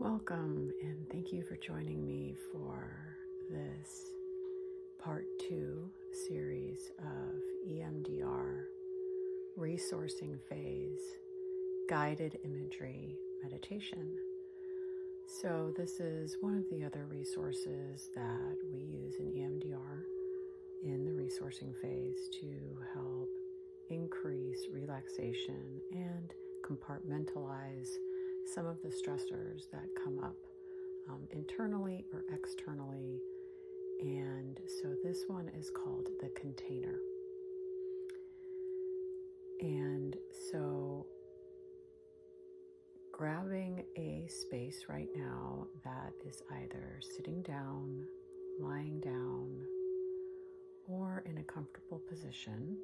Welcome, and thank you for joining me for this part 2 series of EMDR resourcing phase guided imagery meditation. So this is one of the other resources that we use in EMDR in the resourcing phase to help increase relaxation and compartmentalize some of the stressors that come up internally or externally. And so this one is called the container. And so grabbing a space right now that is either sitting down, lying down, or in a comfortable position,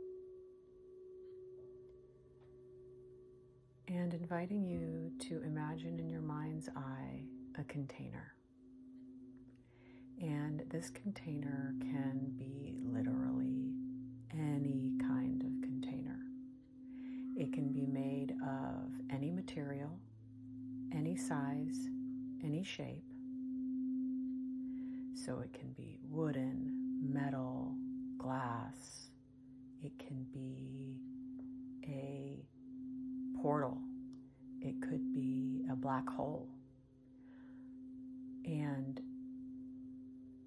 and inviting you to imagine in your mind's eye a container. And this container can be literally any kind of container. It can be made of any material, any size, any shape. So it can be wooden, metal, glass. It can be a portal. It could be a black hole. And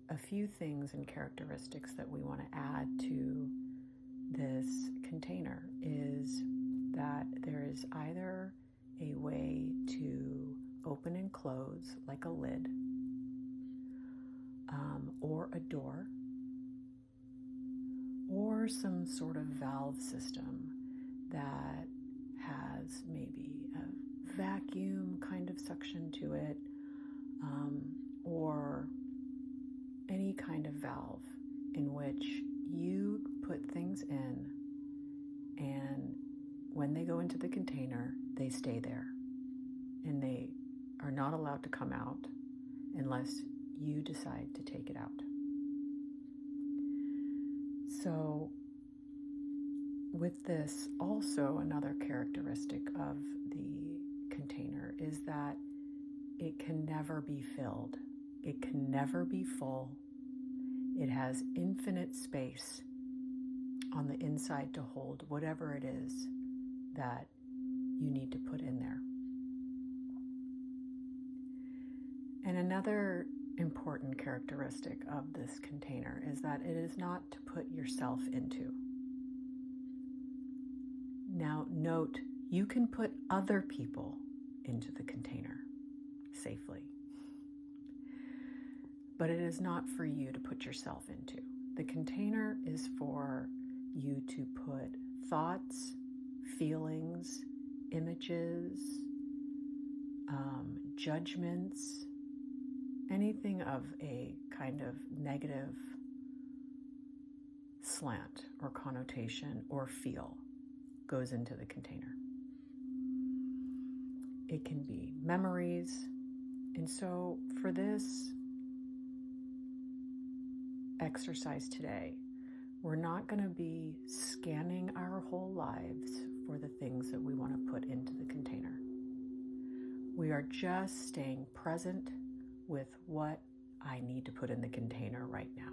a few things and characteristics that we want to add to this container is that there is either a way to open and close like a lid, or a door, or some sort of valve system that has maybe a vacuum kind of suction to it, or any kind of valve in which you put things in, and when they go into the container, they stay there, and they are not allowed to come out unless you decide to take it out. So with this, also another characteristic of the container is that it can never be filled. It can never be full. It has infinite space on the inside to hold whatever it is that you need to put in there. And another important characteristic of this container is that it is not to put yourself into. Now, note, you can put other people into the container safely, but it is not for you to put yourself into. The container is for you to put thoughts, feelings, images, judgments, anything of a kind of negative slant or connotation or feel goes into the container. It can be memories. And so for this exercise today, we're not going to be scanning our whole lives for the things that we want to put into the container. We are just staying present with what I need to put in the container right now.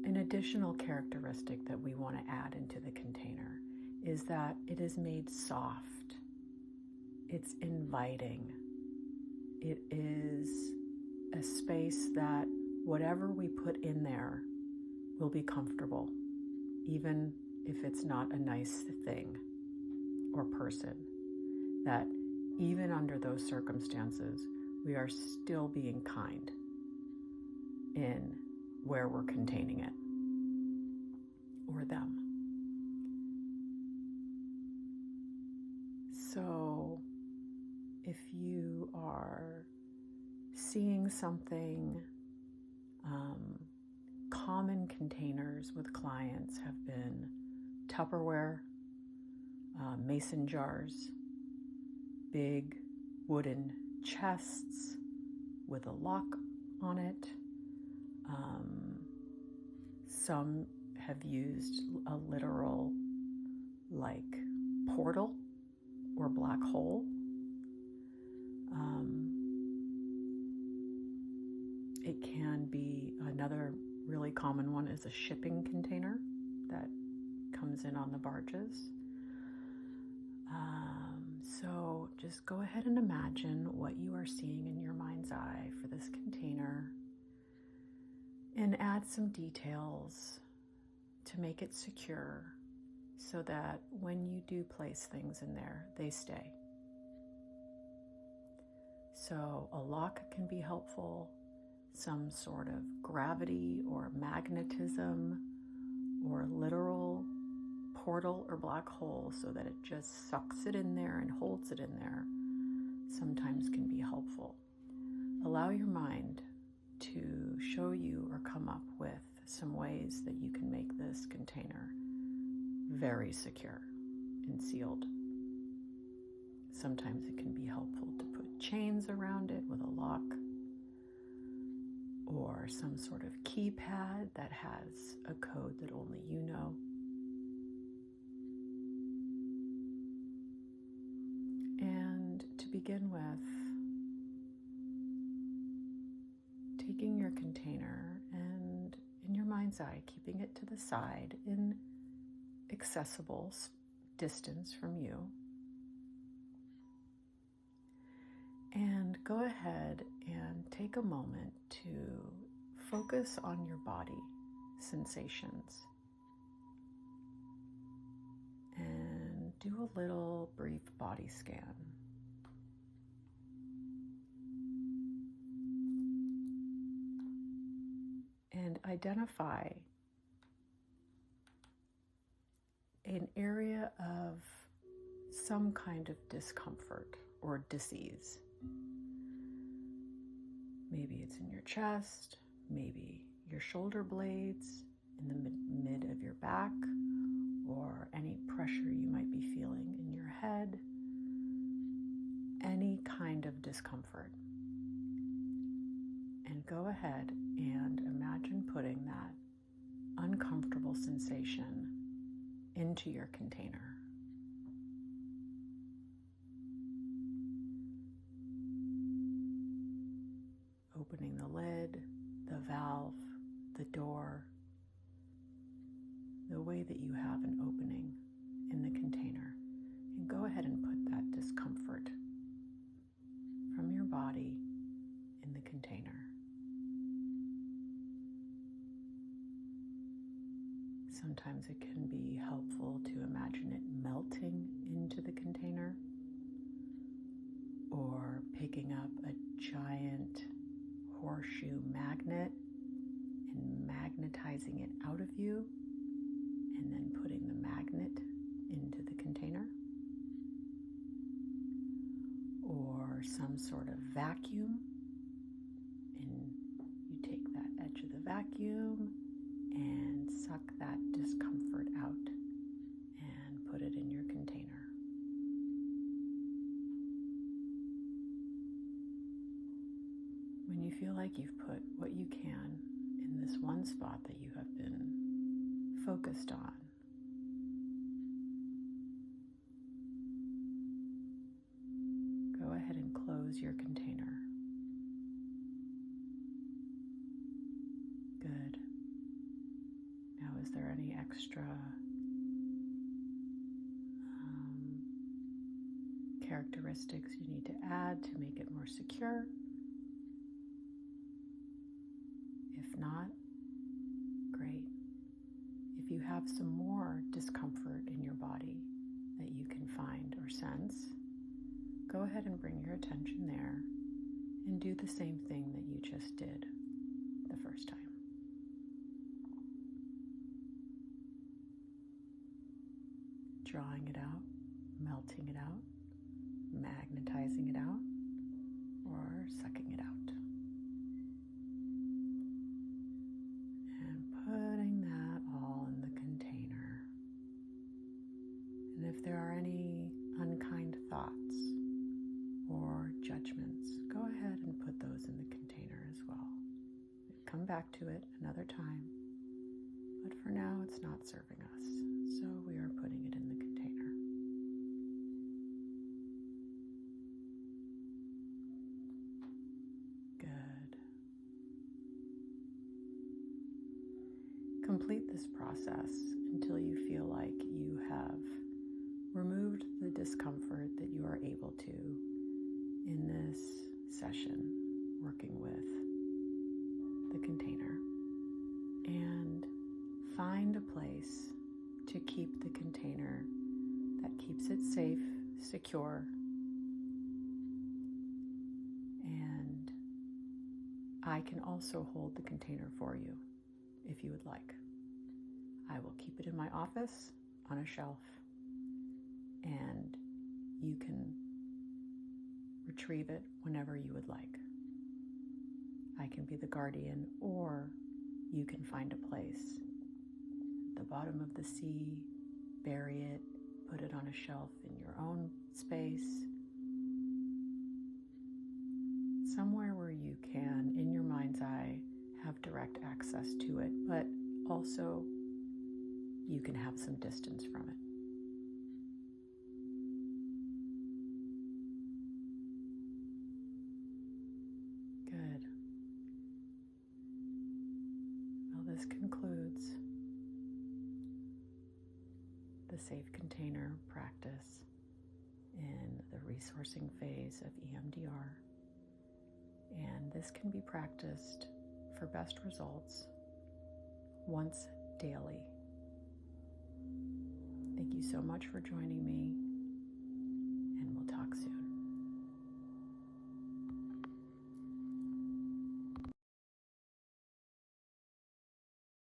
An additional characteristic that we want to add into the container is that it is made soft. It's inviting. It is a space that whatever we put in there will be comfortable, even if it's not a nice thing or person. That even under those circumstances, we are still being kind in where we're containing it or them. So if you are seeing something, common containers with clients have been Tupperware, mason jars, big wooden chests with a lock on it. Some have used a literal portal or black hole. It can be, another really common one is a shipping container that comes in on the barges. So just go ahead and imagine what you are seeing in your mind's eye for this container and add some details to make it secure so that when you do place things in there, they stay. So a lock can be helpful, some sort of gravity or magnetism or literal portal or black hole so that it just sucks it in there and holds it in there sometimes can be helpful. Allow your mind to show you or come up with some ways that you can make this container very secure and sealed. Sometimes it can be helpful to put chains around it with a lock or some sort of keypad that has a code that only you know. And to begin with, taking your container and in your mind's eye, keeping it to the side in accessible distance from you. And go ahead and take a moment to focus on your body sensations and do a little brief body scan. And identify an area of some kind of discomfort or disease. Maybe it's in your chest, maybe your shoulder blades, in the mid of your back, or any pressure you might be feeling in your head, any kind of discomfort. And go ahead and imagine putting that uncomfortable sensation into your container. Opening the lid, the valve, the door, the way that you have an opening in the container. And go ahead and put that discomfort from your body in the container. Sometimes it can be helpful to imagine it melting into the container or picking up a giant horseshoe magnet and magnetizing it out of you and then putting the magnet into the container, or some sort of vacuum and you take that edge of the vacuum and suck that discomfort out and put it in your container. When you feel like you've put what you can in this one spot that you have been focused on, go ahead and close your container. Good. Now, is there any extra characteristics you need to add to make it more secure? If not, great. If you have some more discomfort in your body that you can find or sense, go ahead and bring your attention there and do the same thing that you just did the first time. Drawing it out, melting it out, magnetizing it out, or sucking it out. And putting that all in the container. And if there are any unkind thoughts or judgments, go ahead and put those in the container as well. Come back to it another time, but for now it's not serving us, so we are putting it in the container. complete this process until you feel like you have removed the discomfort that you are able to in this session working with the container. And find a place to keep the container that keeps it safe, secure, and I can also hold the container for you if you would like. I will keep it in my office on a shelf, and you can retrieve it whenever you would like. I can be the guardian, or you can find a place at the bottom of the sea, bury it, put it on a shelf in your own space, somewhere where you can, in your mind's eye, have direct access to it, but also you can have some distance from it. Good. Well, this concludes the safe container practice in the resourcing phase of EMDR. And this can be practiced for best results once daily. Thank you so much for joining me.